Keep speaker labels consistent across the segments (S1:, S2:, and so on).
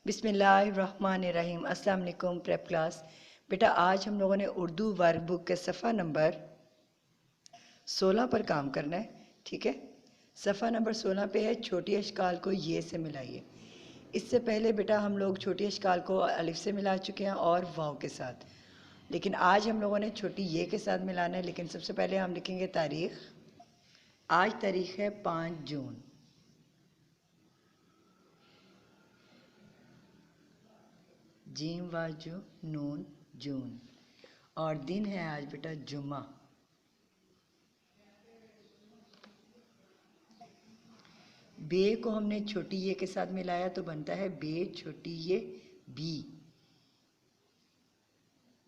S1: बिस्मिल्लाहिर्रहमानिर्रहीम। अस्सलाम वालेकुम प्रेप क्लास। बेटा आज हम लोगों ने उर्दू वर्कबुक के सफ़ा नंबर 16 पर काम करना है। ठीक है, सफ़ा नंबर 16 पे है छोटी अशकाल को ये से मिलाइए। इससे पहले बेटा हम लोग छोटी अशकाल को अलिफ से मिला चुके हैं और वाव के साथ, लेकिन आज हम लोगों ने छोटी ये के साथ मिलाना है। लेकिन सबसे पहले हम लिखेंगे तारीख़। आज तारीख़ है 5 जून। जीम वाजू नून जून, और दिन है आज बेटा जुम्मा। बे को हमने छोटी ये के साथ मिलाया तो बनता है बे छोटी ये बी,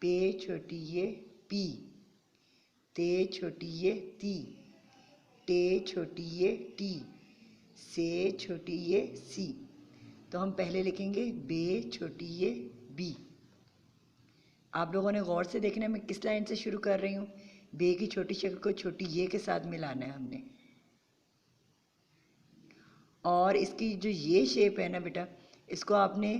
S1: पे छोटी ये पी, ते छोटी ये ती, टे छोटी ये टी, से छोटी ये सी। तो हम पहले लिखेंगे बे छोटी ये बी। आप लोगों ने गौर से देखना है मैं किस लाइन से शुरू कर रही हूँ। बे की छोटी शक्ल को छोटी ये के साथ मिलाना है हमने, और इसकी जो ये शेप है ना बेटा, इसको आपने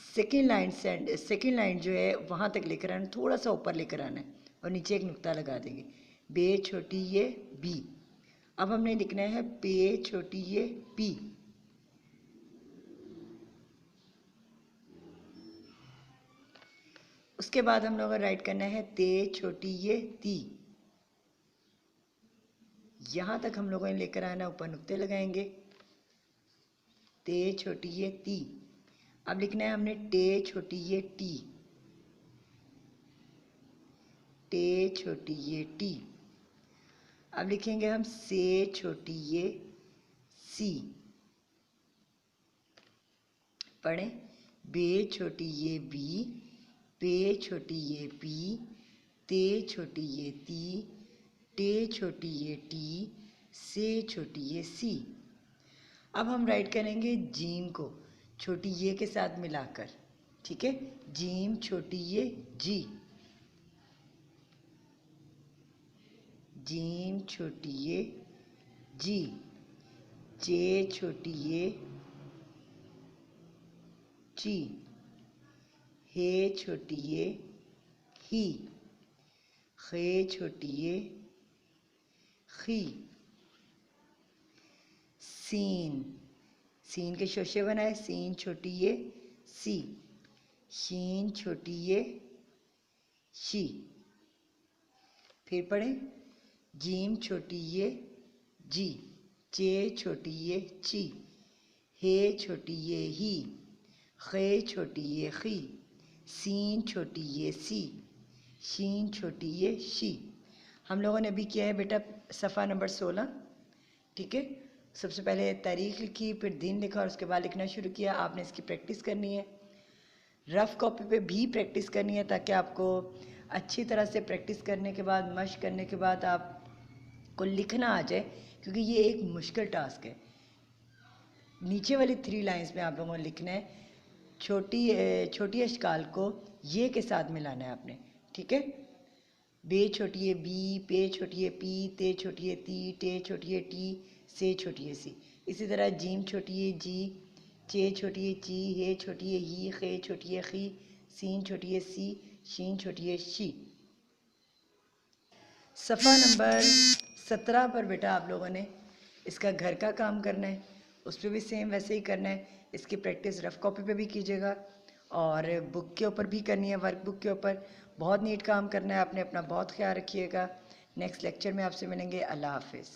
S1: सेकेंड लाइन जो है वहाँ तक लेकर आना, थोड़ा सा ऊपर लेकर आना है और नीचे एक नुक्ता लगा देंगे। बे छोटी ये बी। अब हमने लिखना है पे छोटी ये पी। उसके बाद हम लोगों को राइट करना है ते छोटी ये ती। यहाँ तक हम लोगों ने लेकर आना, ऊपर नुक्ते लगाएंगे। ते छोटी ये ती। अब लिखना है हमने टे छोटी ये टी, टे छोटी ये टी। अब लिखेंगे हम से छोटी ये सी। पढ़ें, बे छोटी ये बी, पे छोटी ये पी, ते छोटी ये ती, टे छोटी ये टी, से छोटी ये सी। अब हम राइट करेंगे जीम को छोटी ये के साथ मिलाकर। ठीक है, जीम छोटी ये जी, जीम छोटी ये जी, चे छोटी ये ची, हे छोटी ये ही, खे छोटी ये खी। सीन के शोशे बनाए, सीन छोटी ये सी, शीन छोटी ये शी। फिर पढ़ें, जीम छोटी ये जी, चे छोटी ये ची, हे छोटी ये ही, खे छोटी ये खी, सीन छोटी ये सी, शीन छोटी ये शी। हम लोगों ने अभी किया है बेटा सफ़ा नंबर 16। ठीक है, सबसे पहले तारीख़ लिखी, फिर दिन लिखा और उसके बाद लिखना शुरू किया। आपने इसकी प्रैक्टिस करनी है, रफ़ कॉपी पे भी प्रैक्टिस करनी है, ताकि आपको अच्छी तरह से प्रैक्टिस करने के बाद, मश्क करने के बाद आपको लिखना आ जाए, क्योंकि ये एक मुश्किल टास्क है। नीचे वाली 3 लाइंस में आप लोगों ने लिखना है, छोटी अशकाल को ये के साथ मिलाना है आपने। ठीक है, बे छोटी ये बी, पे छोटी ये पी, ते छोटी ये ती, टे छोटी ये टी, से छोटी ये सी। इसी तरह जीम छोटी ये जी, चे छोटी ये ची, हे छोटी ये ही, खे छोटी ये खी, सीन छोटी ये सी, शीन छोटी ये शी। सफ़ा नंबर 17 पर बेटा आप लोगों ने इसका घर का काम करना है, उस पर भी सेम वैसे ही करना है। इसकी प्रैक्टिस रफ़ कॉपी पे भी कीजिएगा और बुक के ऊपर भी करनी है, वर्क बुक के ऊपर। बहुत नीट काम करना है आपने। अपना बहुत ख्याल रखिएगा। नेक्स्ट लेक्चर में आपसे मिलेंगे। अल्लाह हाफिज़।